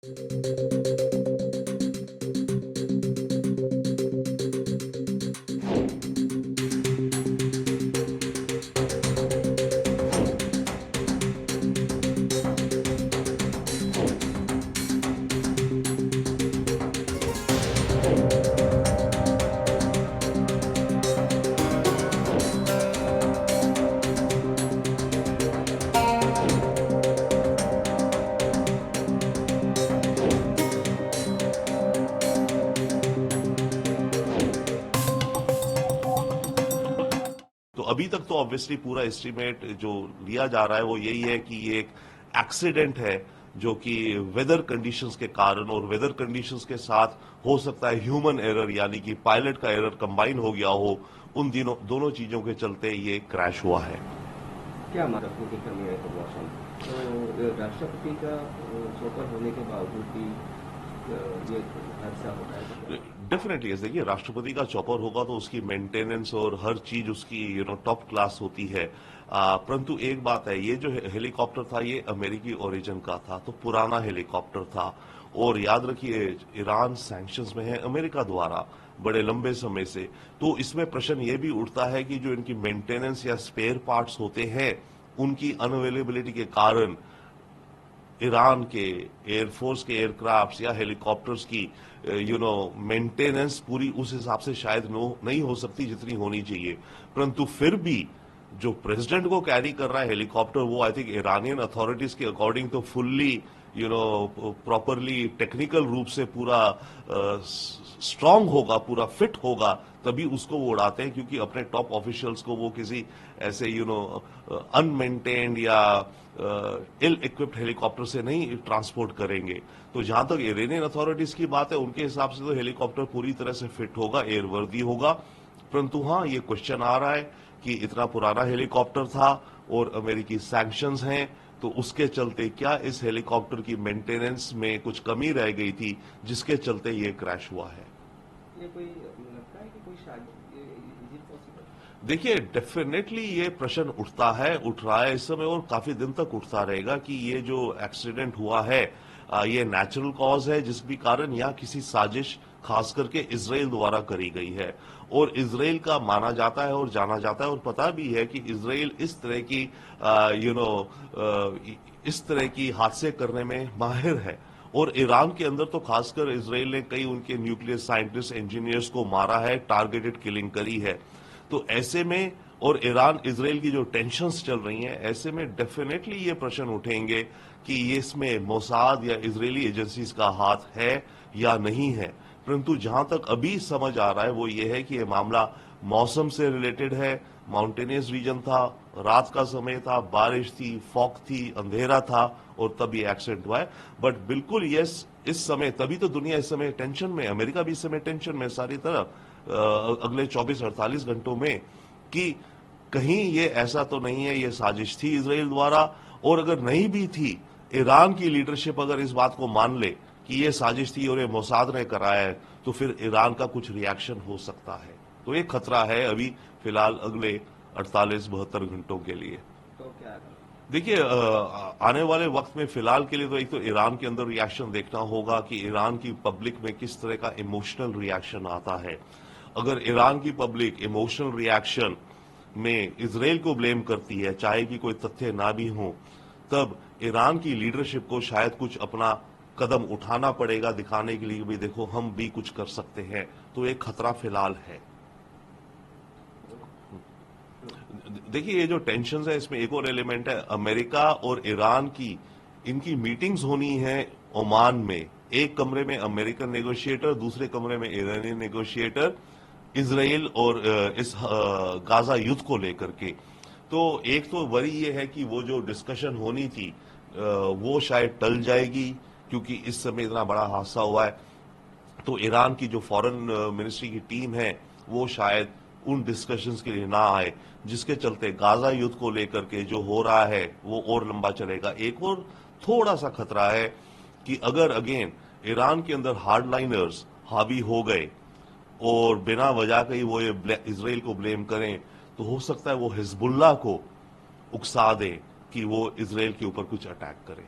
तो अभी तक तो ऑब्वियसली पूरा एस्टीमेट जो लिया जा रहा है वो यही है कि ये एक एक्सीडेंट है जो कि वेदर कंडीशंस के कारण और वेदर कंडीशंस के साथ हो सकता है ह्यूमन एरर यानी कि पायलट का एरर कंबाइन हो गया हो। उन दिनों दोनों चीजों के चलते ये क्रैश हुआ है। क्या महत्व की कमी है तो मौसम तो राष्ट्रपति का चौपर होने के बावजूद भी ये हादसा होता है। डेफिनेटली देखिए, राष्ट्रपति का चॉपर होगा तो उसकी मेंटेनेंस और हर चीज उसकी टॉप क्लास होती है। परंतु एक बात है, ये जो हेलीकॉप्टर था ये अमेरिकी ओरिजिन का था, तो पुराना हेलीकॉप्टर था। और याद रखिए, ईरान सैंक्शंस में है अमेरिका द्वारा बड़े लंबे समय से। तो इसमें प्रश्न ये भी उठता है कि जो इनकी मेंटेनेंस या स्पेयर पार्ट्स होते हैं उनकी अनअवेलेबिलिटी के कारण ईरान के एयरफोर्स के एयरक्राफ्ट या हेलीकॉप्टर्स की मेंटेनेंस पूरी उस हिसाब से शायद नहीं हो सकती जितनी होनी चाहिए। परंतु फिर भी जो प्रेसिडेंट को कैरी कर रहा है हेलीकॉप्टर, वो आई थिंक ईरानियन अथॉरिटीज के अकॉर्डिंग तो फुल्ली प्रॉपरली टेक्निकल रूप से पूरा स्ट्रांग होगा, पूरा फिट होगा, तभी उसको वो उड़ाते हैं। क्योंकि अपने टॉप ऑफिशियल्स को वो किसी ऐसे अनमेंटेन्ड या इल इक्विप्ड हेलीकॉप्टर से नहीं ट्रांसपोर्ट करेंगे। तो जहां तक इरानियन अथॉरिटीज की बात है, उनके हिसाब से तो हेलीकॉप्टर पूरी तरह से फिट होगा, एयरवर्दी होगा। परंतु हाँ, ये क्वेश्चन आ रहा है कि इतना पुराना हेलीकॉप्टर था और अमेरिकी सैंक्शंस हैं, तो उसके चलते क्या इस हेलीकॉप्टर की मेंटेनेंस में कुछ कमी रह गई थी जिसके चलते ये क्रैश हुआ है। ये कोई लगता है कि कोई इज इट पॉसिबल? देखिए, डेफिनेटली ये प्रश्न उठ रहा है इस समय और काफी दिन तक उठता रहेगा कि ये जो एक्सीडेंट हुआ है ये नेचुरल कॉज है जिस भी कारण या किसी साजिश खास करके इजराइल द्वारा करी गई है। और इजराइल का माना जाता है और जाना जाता है और पता भी है कि इजराइल इस तरह की इस तरह की हादसे करने में माहिर है। और ईरान के अंदर तो खासकर इजराइल ने कई उनके न्यूक्लियर साइंटिस्ट इंजीनियर्स को मारा है, टारगेटेड किलिंग करी है। तो ऐसे में और ईरान इजराइल की जो टेंशन्स चल रही हैं, ऐसे में डेफिनेटली ये प्रश्न उठेंगे कि ये इसमें मोसाद या इजरायली एजेंसीज का हाथ है या नहीं है। परंतु जहां तक अभी समझ आ रहा है वो ये है कि ये मामला मौसम से रिलेटेड है। माउंटेनियस रीजन था, रात का समय था, बारिश थी, फॉग थी, अंधेरा था और तब ये एक्सीडेंट हुआ है। बट बिल्कुल यस, इस समय तभी तो दुनिया इस समय टेंशन में, अमेरिका भी इस समय टेंशन में सारी तरफ अगले 24-48 घंटों में कि कहीं ये ऐसा तो नहीं है ये साजिश थी इजराइल द्वारा। और अगर नहीं भी थी, ईरान की लीडरशिप अगर इस बात को मान ले कि ये साजिश थी और ये मोसाद ने कराया है, तो फिर ईरान का कुछ रिएक्शन हो सकता है। तो ये खतरा है अभी फिलहाल अगले 48-72 घंटों के लिए। तो क्या देखिए, आने वाले वक्त में फिलहाल के लिए तो एक तो ईरान के अंदर रिएक्शन देखना होगा कि ईरान की पब्लिक में किस तरह का इमोशनल रिएक्शन आता है। अगर ईरान की पब्लिक इमोशनल रिएक्शन में इजराइल को ब्लेम करती है, चाहे कि कोई तथ्य ना भी हो, तब ईरान की लीडरशिप को शायद कुछ अपना कदम उठाना पड़ेगा दिखाने के लिए भी देखो हम भी कुछ कर सकते हैं। तो एक खतरा फिलहाल है। देखिए, ये जो टेंशन है इसमें एक और एलिमेंट है, अमेरिका और ईरान की इनकी मीटिंग्स होनी है ओमान में। एक कमरे में अमेरिकन नेगोशिएटर, दूसरे कमरे में ईरानी नेगोशिएटर, इजराइल और इस गाजा युद्ध को लेकर के। तो एक तो वरी ये है कि वो जो डिस्कशन होनी थी वो शायद टल जाएगी क्योंकि इस समय इतना बड़ा हादसा हुआ है। तो ईरान की जो फॉरेन मिनिस्ट्री की टीम है वो शायद उन डिस्कशंस के लिए ना आए, जिसके चलते गाजा युद्ध को लेकर के जो हो रहा है वो और लंबा चलेगा। एक और थोड़ा सा खतरा है कि अगर अगेन ईरान के अंदर हार्डलाइनर्स हावी हो गए और बिना वजह के ही वो ये इजराइल को ब्लेम करें, तो हो सकता है वो हिजबुल्लाह को उकसा दें कि वो इजराइल के ऊपर कुछ अटैक करे।